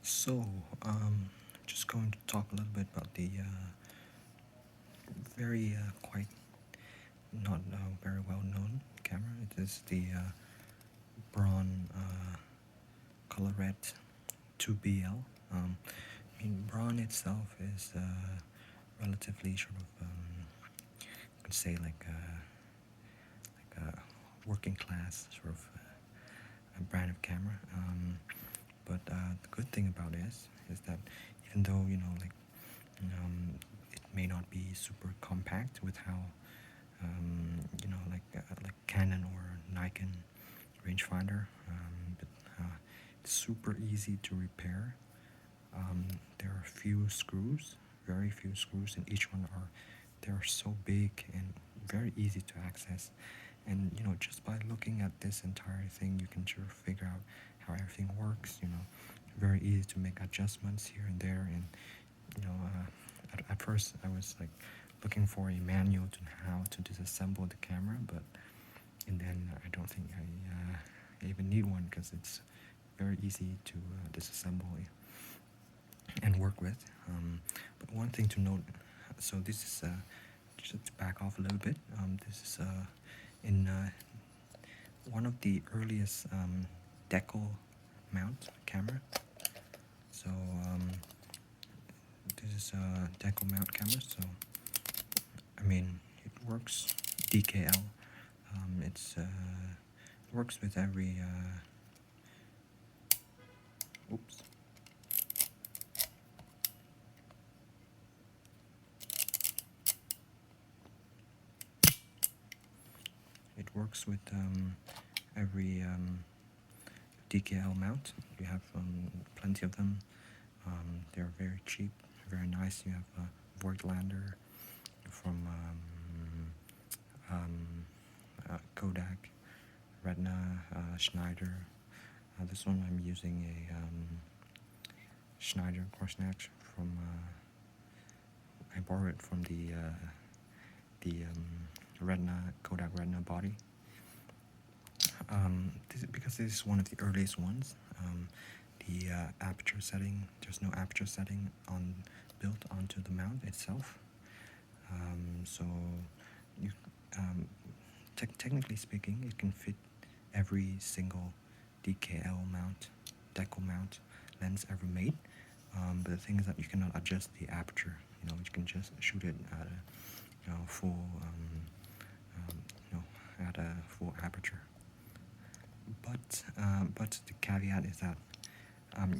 So, just going to talk a little bit about the very quite not very well known camera. It is the Braun Colorette IIBL. I mean, Braun itself is relatively sort of, you could say like a working class sort of a brand of camera. But the good thing about it is that even though it may not be super compact with how like Canon or Nikon rangefinder, but it's super easy to repair. There are few screws, very few screws, and each one they're so big and very easy to access. And just by looking at this entire thing, you can sort of figure out how everything works. Very easy to make adjustments here and there. And at first I was like looking for a manual to how to disassemble the camera, but then I don't think I even need one because it's very easy to disassemble and work with. But one thing to note, so this is just to back off a little bit. This is in one of the earliest Deckel mount camera. So this is a Deckel mount camera. So I mean, it works DKL. It works with every. Oops. It works with every DKL mount. You have plenty of them. They're very cheap, very nice. You have Voigtlander from Kodak, Retina, Schneider. This one I'm using a Schneider Korsnatch from. I borrowed it from the Retina Kodak Retina body. Because this is one of the earliest ones. The aperture setting, there's no aperture setting built onto the mount itself. So you technically speaking, it can fit every single DKL mount, Deckel mount lens ever made. But the thing is that you cannot adjust the aperture. You can just shoot it at a full at a full aperture. But the caveat is that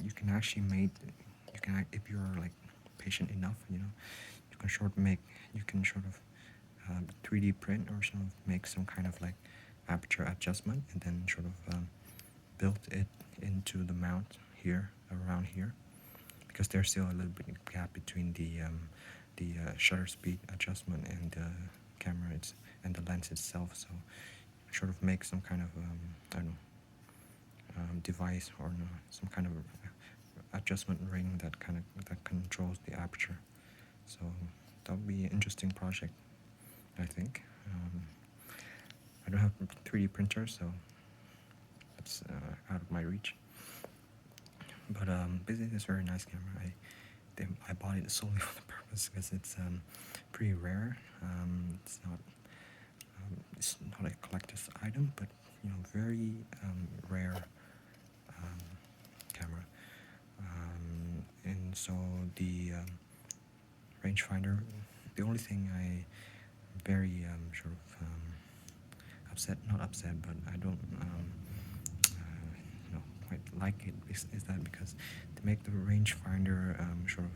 you can actually if you're like patient enough, you can sort of 3D print or sort of make some kind of like aperture adjustment and then sort of build it into the mount here, around here, because there's still a little bit of gap between the shutter speed adjustment and the camera and the lens itself. So sort of make some kind of I don't know, device or some kind of adjustment ring that controls the aperture. So that would be an interesting project, I think. I don't have a 3D printer, so that's out of my reach. But basically, it's a very nice camera. I bought it solely for the purpose because it's pretty rare. It's not a collector's item, but very rare camera. And so the rangefinder, the only thing I very sort of not upset, but I don't quite like it is that because to make the rangefinder sort of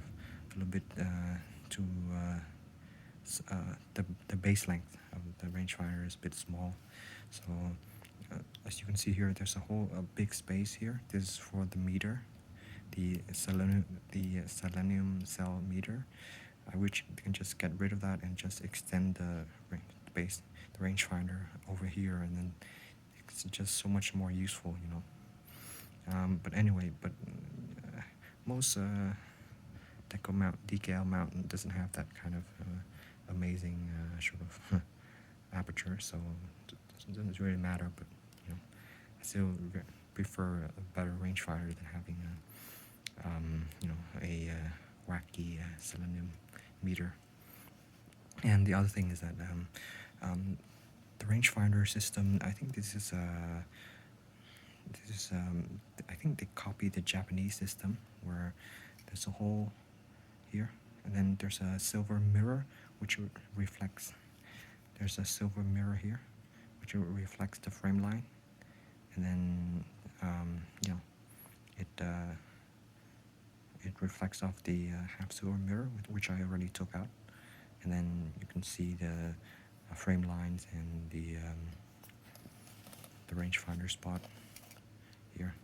a little bit too the base length of the rangefinder is a bit small. So as you can see here, there's a big space here. This is for the meter, the selenium cell meter, which you can just get rid of that and just extend the rangefinder over here, and then it's just so much more useful, But anyway, most DKL mount doesn't have that kind of amazing sort of aperture, so it doesn't really matter. But I still prefer a better rangefinder than having wacky selenium meter. And the other thing is that the rangefinder system, I think I think they copied the Japanese system where there's a hole here, and then there's a silver mirror which reflects. There's a silver mirror here which reflects the frame line, and then you know, it reflects off the half silver mirror, which I already took out, and then you can see the frame lines and the rangefinder spot here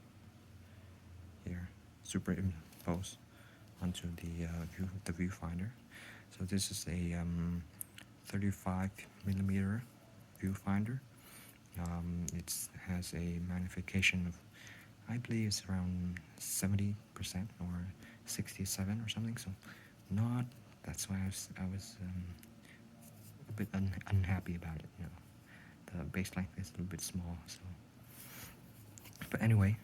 superimposed onto the viewfinder. So this is a 35mm viewfinder. It has a magnification of, I believe it's around 70% or 67 or something. So not. That's why I was a bit unhappy about it. You know, the base length is a little bit small. So, but anyway,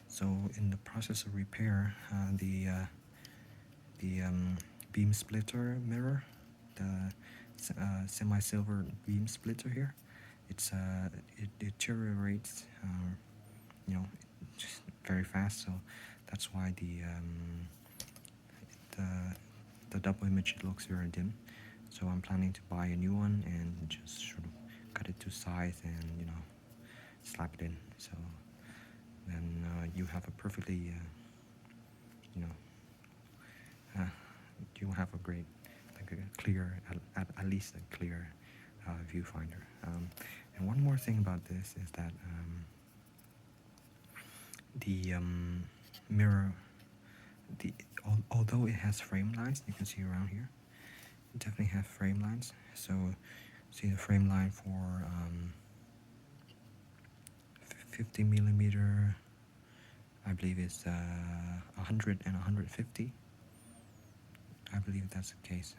so in the process of repair, the beam splitter mirror, the semi-silver beam splitter here, it deteriorates, you know, just very fast. So that's why the double image looks very dim. So I'm planning to buy a new one and just sort of cut it to size and, you know, slap it in. So then you have a perfectly, you know, you have a great, like a clear, at least a clear viewfinder. And one more thing about this is that the mirror, although it has frame lines, you can see around here, it definitely have frame lines. So see the frame line for 50mm, I believe it's 100 and 150. I believe that's the case.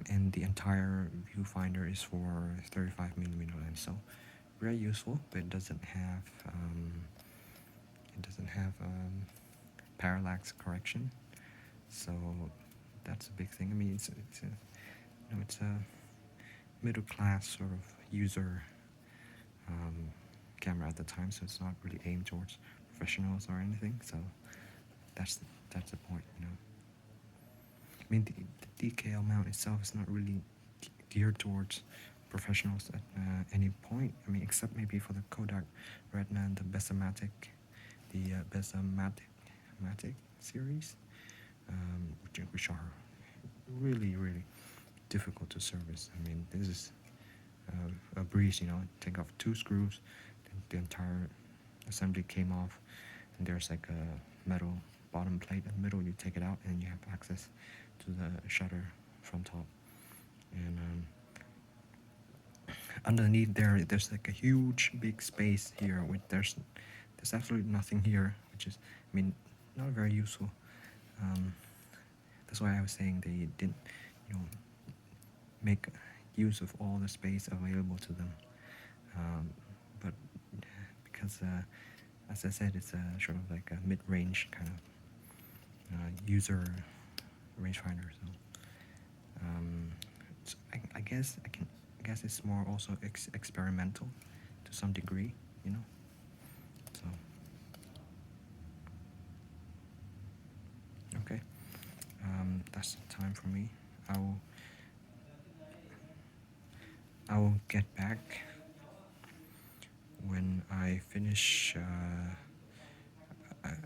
And the entire viewfinder is for 35mm lens. So very useful, but it doesn't have parallax correction. So that's a big thing. I mean, it's a middle class sort of user camera at the time, so it's not really aimed towards professionals or anything. So that's the point, you know. I mean, the DKL mount itself is not really geared towards professionals at any point. I mean, except maybe for the Kodak Retina and the Besamatic, Besamatic series, which are really difficult to service. I mean, this is a breeze, you know. Take off 2 screws, the entire assembly came off, and there's like a metal bottom plate in the middle. You take it out and you have access to the shutter from top, and underneath there's like a huge big space here with there's absolutely nothing here, which is, I mean, not very useful. That's why I was saying they didn't, you know, make use of all the space available to them. But because, as I said, it's a sort of like a mid-range kind of user rangefinder. So I guess it's more also experimental to some degree, you know. So okay, that's the time for me. I will get back when I finish.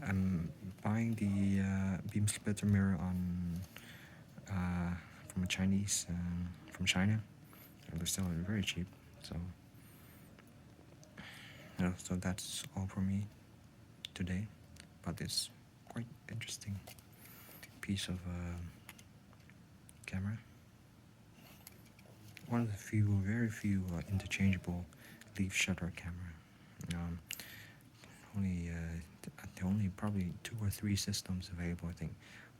I'm buying the beam splitter mirror on from a Chinese from China. They're selling it very cheap. So so that's all for me today about this quite interesting piece of camera. One of the very few interchangeable leaf shutter camera. Only probably 2 or 3 systems available. I think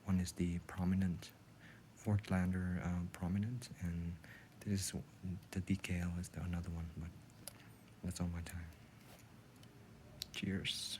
one is the prominent Fortlander prominent, and this the DKL is another one. But that's all my time. Cheers.